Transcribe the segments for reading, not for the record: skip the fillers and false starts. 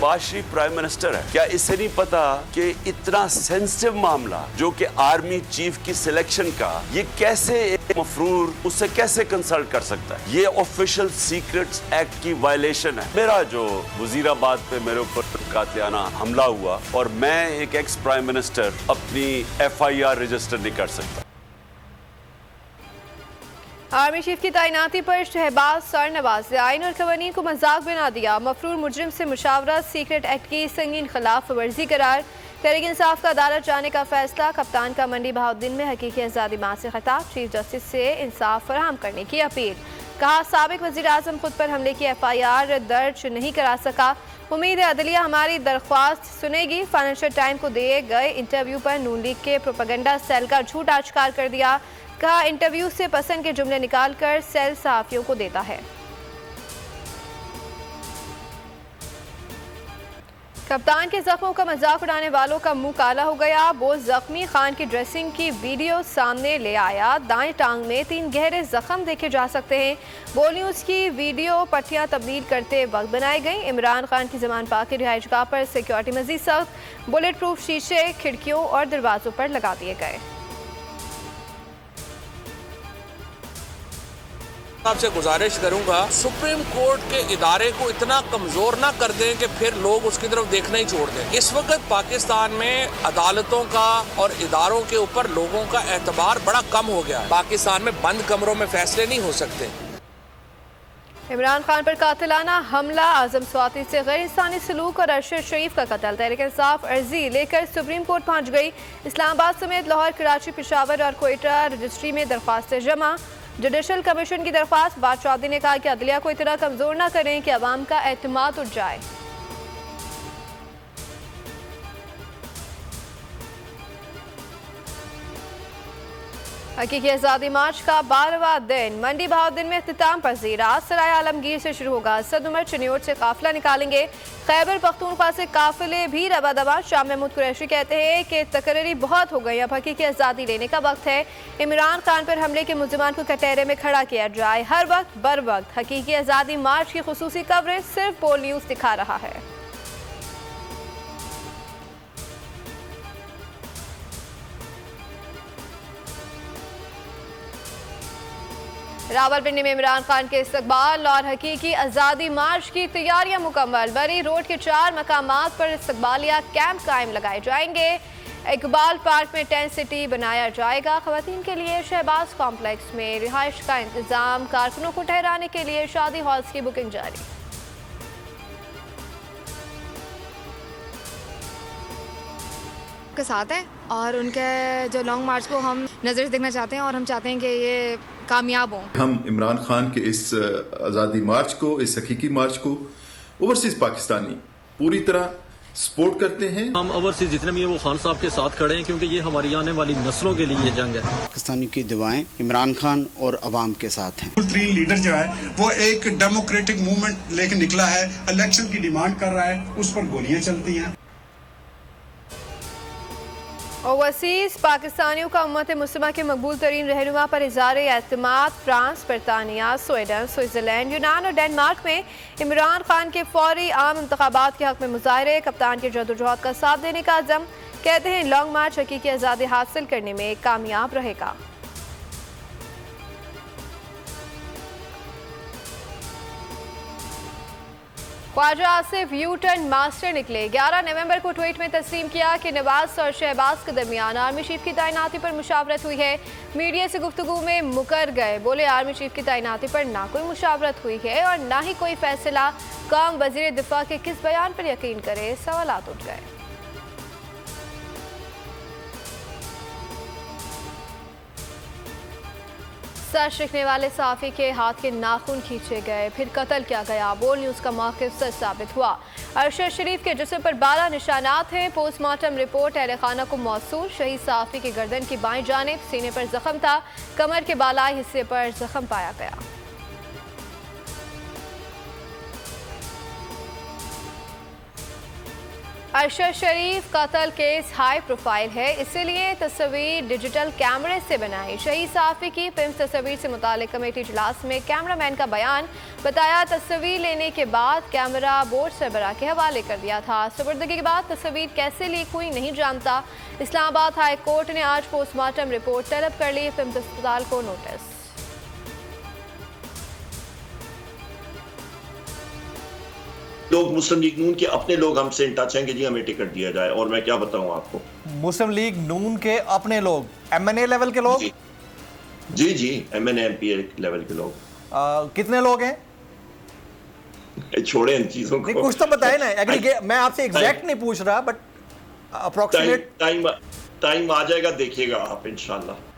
Nawaz Sharif prime minister है, क्या इसे नहीं पता कि इतना सेंसिटिव मामला जो कि आर्मी चीफ की सिलेक्शन का, ये कैसे एक मफरूर उससे कैसे कंसल्ट कर सकता है? ये ऑफिशियल सीक्रेट्स एक्ट की वायलेशन है। मेरा जो वजीराबाद पे मेरे ऊपर कातिलाना हमला हुआ और मैं एक एक्स प्राइम मिनिस्टर अपनी FIR रजिस्टर नहीं कर सकता। आर्मी चीफ की तैनाती पर शहबाज सरनवाज ने आइन और कवानीन को मजाक बना दिया। मफरूर मुजरिम से मुशावरत सीक्रेट एक्ट की संगीन खिलाफ वर्जी करार। तहरीक इंसाफ का अदालत जाने का फैसला। कप्तान का मंडी बहाउद्दीन में हकीकी आज़ादी माह से खिताब। चीफ जस्टिस से इंसाफ फराहम करने की अपील। कहा, साबिक वज़ीर आज़म खुद पर हमले की FIR दर्ज नहीं करा सका। उम्मीद है अदलिया हमारी दरख्वास्त सुनेगी। फाइनेंशियल टाइम को दिए गए इंटरव्यू पर नून लीग के प्रोपेगेंडा सेल का झूठ आश्कार कर दिया। कहा, इंटरव्यू से पसंद के जुमले निकालकर सेल सहाफियों को देता है। कप्तान के जख्मों का मजाक उड़ाने वालों का मुंह काला हो गया। बोस जख्मी खान की ड्रेसिंग की वीडियो सामने ले आया। दाएं टांग में 3 गहरे जख्म देखे जा सकते हैं। बोल न्यूज़ की वीडियो पट्टियां तब्दील करते वक्त बनाई गई। इमरान खान की जमान पाक की रिहाइशगाह पर सिक्योरिटी मजीद सख्त। बुलेट प्रूफ शीशे खिड़कियों और दरवाजों पर लगा दिए गए। आपसे गुजारिश करूंगा, सुप्रीम कोर्ट के इदारे को इतना कमजोर ना कर दें कि फिर लोग उसकी तरफ देखना ही छोड़ दें। इस वक्त पाकिस्तान में अदालतों का और इदारों के ऊपर लोगों का एतबार बड़ा कम हो गया। पाकिस्तान में बंद कमरों में फैसले नहीं हो सकते। इमरान खान पर कातिलाना हमला, आजम स्वाति से गैर इंसानी सलूक और अरशद शरीफ का कत्ल। तहरीक इंसाफ अर्जी लेकर सुप्रीम कोर्ट पहुंच गई। इस्लामाबाद समेत लाहौर, कराची, पेशावर और कोयटा रजिस्ट्री में दरख्वास्तें जमा। जुडिशल कमीशन की दरख्वास्त। बादशाह ने कहा कि अदलिया को इतना कमजोर न करें कि अवाम का एतमाद उठ जाए। हकीकी आज़ादी मार्च का 12वां दिन मंडी बहाउद्दीन में इख्तिताम पजीर। आज सराय आलमगीर से शुरू होगा। सद उमर चनियोट से काफिला निकालेंगे। खैबर पख्तूनख्वा से काफिले भी रवा दवा। शाह महमूद कुरैशी कहते हैं कि तकरीरी बहुत हो गई, अब हकीकी आज़ादी लेने का वक्त है। इमरान खान पर हमले के मुल्ज़िमान को कटहरे में खड़ा किया जाए। हर वक्त बर वक्त हकीकी आज़ादी मार्च की खुसूसी कवरेज सिर्फ बोल न्यूज़ दिखा रहा है। रावलपिंडी में इमरान खान के इस्तकबाल और हकीकी आज़ादी मार्च की तैयारियां मुकम्मल। बरी रोड के 4 मकामात पर इस्तकबालिया कैंप कायम लगाए जाएंगे। इकबाल पार्क में टेंट सिटी बनाया जाएगा। ख़वातीन के लिए शहबाज कॉम्प्लेक्स में रिहाइश का इंतजाम। कारकुनों को ठहराने के लिए शादी हॉल्स की बुकिंग जारी। के साथ हैं और उनके जो लॉन्ग मार्च को हम नज़र देखना चाहते हैं और हम चाहते हैं कि ये कामयाब हों। हम इमरान खान के इस आज़ादी मार्च को, इस हकीकी मार्च को ओवरसीज पाकिस्तानी पूरी तरह सपोर्ट करते हैं। हम ओवरसीज जितने भी हैं वो खान साहब के साथ खड़े हैं, क्योंकि ये हमारी आने वाली नस्लों के लिए ये जंग है। पाकिस्तानी की दुआएं इमरान खान और अवाम के साथ हैं। बेहतरीन लीडर जो है वो एक डेमोक्रेटिक मूवमेंट लेकर निकला है, इलेक्शन की डिमांड कर रहा है, उस पर गोलियां चलती हैं। ओवरसीज पाकिस्तानियों का उम्मत मुस्लिमा के मकबूल तरीन रहनुमा पर इज़हार एतमाद। फ्रांस, बरतानिया, स्वीडन, स्विट्ज़रलैंड, यूनान और डेनमार्क में इमरान खान के फौरी आम इंतखाबात के हक में मुजाहरे। कप्तान के जद्दोजहद का साथ देने का अज़म। कहते हैं लॉन्ग मार्च हकीकी आज़ादी हासिल करने में कामयाब रहेगा। Khawaja Asif U turn master निकले। 11 नवंबर को ट्वीट में तस्लीम किया कि नवाज और शहबाज के दरमियान आर्मी चीफ की तैनाती पर मुशावरत हुई है। मीडिया से गुफ्तगू में मुकर गए। बोले, आर्मी चीफ की तैनाती पर ना कोई मुशावरत हुई है और ना ही कोई फैसला। कौम वजीर दिफा के किस बयान पर यकीन करे? सवालात उठ गए। सर शिकने वाले सहाफ़ी के हाथ के नाखून खींचे गए, फिर कत्ल किया गया। बोल न्यूज़ का मौक़िफ़ सच साबित हुआ। अरशद शरीफ के जिस्म पर 12 निशानात हैं। पोस्टमार्टम रिपोर्ट अहले खाना को मौसूल। शहीद सहाफ़ी की गर्दन की बाएं जानिब सीने पर जख्म था। कमर के बालाई हिस्से पर जख्म पाया गया। अरशद शरीफ कत्ल केस हाई प्रोफाइल है, इसीलिए तस्वीर डिजिटल कैमरे से बनाई। शहीद सहाफ़ी की फिल्म तस्वीर से मुतालिक कमेटी इजलास में कैमरामैन का बयान बताया, तस्वीर लेने के बाद कैमरा बोर्ड सरबराह के हवाले कर दिया था। सुपुर्दगी के बाद तस्वीर कैसे लीक हुई नहीं जानता। इस्लामाबाद हाई कोर्ट ने आज पोस्टमार्टम रिपोर्ट तलब कर ली। फिल्म अस्पताल को नोटिस। लोग मुस्लिम लीग नून के अपने लोग हमसे इन टच हैं कि जी हमें टिकट दिया जाए, और मैं क्या बताऊं आपको, मुस्लिम लीग नून के अपने लोग, एमएनए लेवल के लोग, जी एमएनए एमपीए लेवल के लोग। कितने लोग हैं? छोड़े इन चीजों को, कुछ तो बताए ना। एग्रीगेट, मैं आपसे एग्जैक्ट नहीं पूछ रहा, बट अप्रोक्सीमेट टाइम आ जाएगा, देखिएगा आप इंशाल्लाह।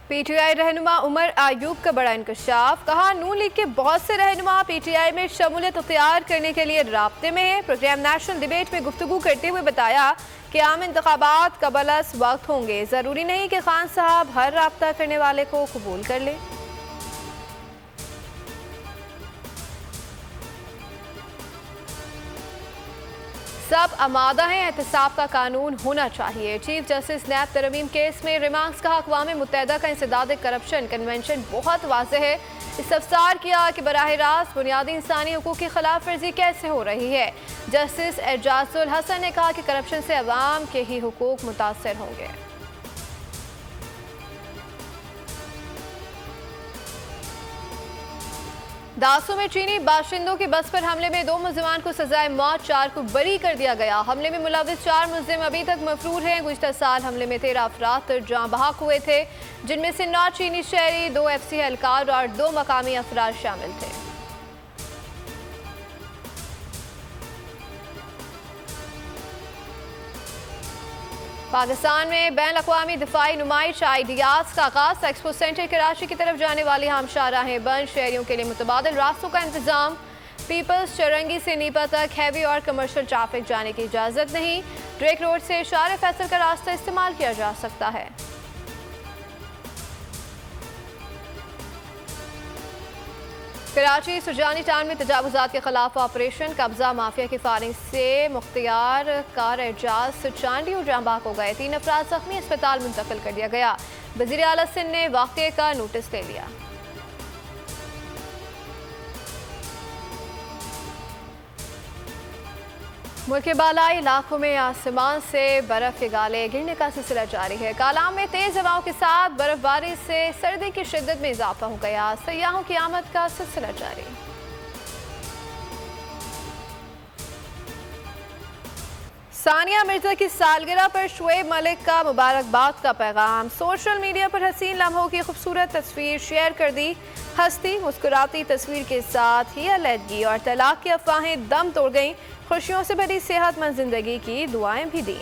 पीटीआई रहनुमा उमर आयूब का बड़ा इंकशाफ, कहा नून लीग के बहुत से रहनुमा पीटीआई में शमूलियत अख्तियार करने के लिए राब्ते में है। प्रोग्राम नेशनल डिबेट में गुफ्तगू करते हुए बताया कि आम इंतखाबात कबल-अज़ वक्त होंगे, ज़रूरी नहीं कि खान साहब हर राब्ता करने वाले को कबूल कर लें। सब आमादा हैं, एहतसाब का कानून होना चाहिए। चीफ जस्टिस नैब तरमीम केस में रिमार्क्स कहा, अक़वाम मुत्तहिदा का इंसदाद करप्शन कन्वेंशन बहुत वाज़ेह है। इस्तफसार किया कि बराह रास्त बुनियादी इंसानी हुकूक़ की खिलाफ वर्जी कैसे हो रही है। जस्टिस एजाजुल हसन ने कहा कि करप्शन से अवाम के ही हुकूक़ मुतासर होंगे। दासू में चीनी बाशिंदों की बस पर हमले में 2 मुल्ज़िमान को सजाए मौत, 4 को बरी कर दिया गया। हमले में मुलविस 4 मुल्ज़िम अभी तक मफरूर हैं। गुज़िश्ता साल हमले में 13 अफराद जाँ बहक हुए थे, जिनमें से 9 चीनी शहरी, 2 FC एहलकार और 2 मकामी अफराद शामिल थे। पाकिस्तान में बैन-अक़वामी दिफाई नुमाइश आइडियाज़ का आगाज़, एक्सपो सेंटर कराची की तरफ जाने वाली हमशाह राहें बंद, शहरियों के लिए मुतबादिल रास्तों का इंतजाम। पीपल्स चरंगी से नीपा तक हैवी और कमर्शियल ट्रैफिक जाने की इजाज़त नहीं। ड्रेक रोड से शार फैसल का रास्ता इस्तेमाल किया जा सकता है। कराची सुजानी टाउन में तजावुज़ात के खिलाफ ऑपरेशन, कब्जा माफिया की फायरिंग से मुख्तियार कार एजाज चांदी और जांबाक हो गए। 3 अफराद जख्मी, अस्पताल मुंतकिल कर दिया गया। वज़ीर आला सिंध ने वाक़े का नोटिस ले लिया। मुल्क के बालाई इलाकों में आसमान से बर्फ के गाले गिरने का सिलसिला जारी है। कालाम में तेज हवाओं के साथ बर्फबारी से सर्दी की शिद्दत में इजाफा हो गया। सयाहों की आमद का सिलसिला जारी। सानिया मिर्जा की सालगिरह पर शुएब मलिक का मुबारकबाद का पैगाम। सोशल मीडिया पर हसीन लम्हों की खूबसूरत तस्वीर शेयर कर दी। हंसती मुस्कुराती तस्वीर के साथ ही अलहदगी और तलाक की अफवाहें दम तोड़ गईं। खुशियों से भरी सेहतमंद जिंदगी की दुआएं भी दी।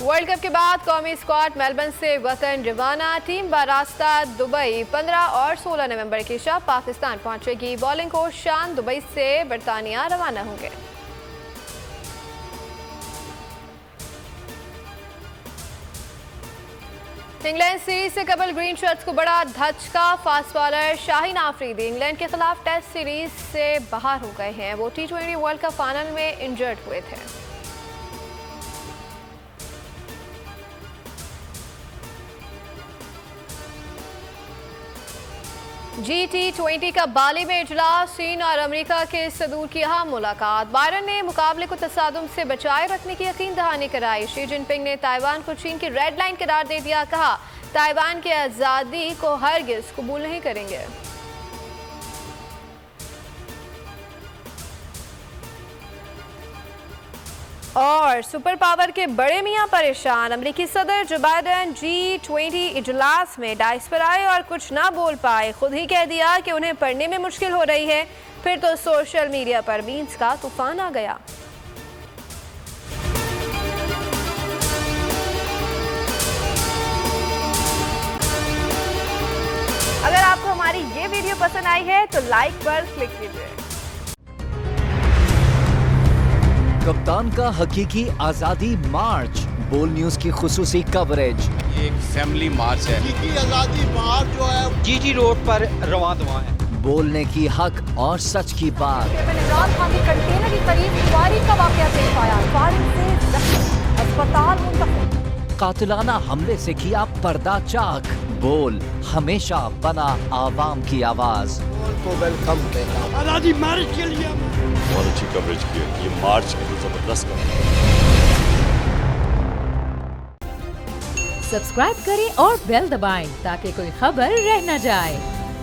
वर्ल्ड कप के बाद कौमी स्क्वाड मेलबर्न से वतन रवाना। टीम बारास्ता दुबई 15 और 16 नवंबर की शब पाकिस्तान पहुंचेगी। बॉलिंग कोच शान दुबई से बरतानिया रवाना होंगे। इंग्लैंड सीरीज से कबल ग्रीन शर्ट्स को बड़ा धचका। Fast bowler Shaheen Afridi England के खिलाफ टेस्ट सीरीज से बाहर हो गए हैं। वो T20 वर्ल्ड कप फाइनल में इंजर्ड हुए थे। G20 का बाली में इजलास। चीन और अमेरिका के सदूर की अहम मुलाकात। बाइडन ने मुकाबले को तसादुम से बचाए रखने की यकीन दहानी कराई। शी जिनपिंग ने ताइवान को चीन की रेड लाइन करार दे दिया। कहा ताइवान की आज़ादी को हरगिज़ कबूल नहीं करेंगे। और सुपर पावर के बड़े मियां परेशान। अमेरिकी सदर जो बाइडन G20 इजलास में डाइस पर आए और कुछ ना बोल पाए। खुद ही कह दिया कि उन्हें पढ़ने में मुश्किल हो रही है। फिर तो सोशल मीडिया पर मीम्स का तूफान आ गया। अगर आपको हमारी ये वीडियो पसंद आई है तो लाइक पर क्लिक कीजिए। कप्तान का हकीकी आजादी मार्च, बोल न्यूज की खुसूसी कवरेज। ये एक फैमिली मार्च है। हकीकी आजादी मार्च जो है GT रोड पर रवां दवा है। बोलने की हक और सच की बात। इमरान खान के कंटेनर के करीब फायरिंग का वाकया पेश आया। फायरिंग से जख्मी, अस्पताल मुंतकिल। कातिलाना हमले से किया पर्दा चाक। बोल हमेशा बना आवाम की आवाज। को वेलकम देगा आजादी मार्च के लिए बहुत अच्छी कवरेज की है। ये मार्च की तो जबरदस्त कवरेज। सब्सक्राइब करें और बेल दबाएं ताकि कोई खबर रह न जाए।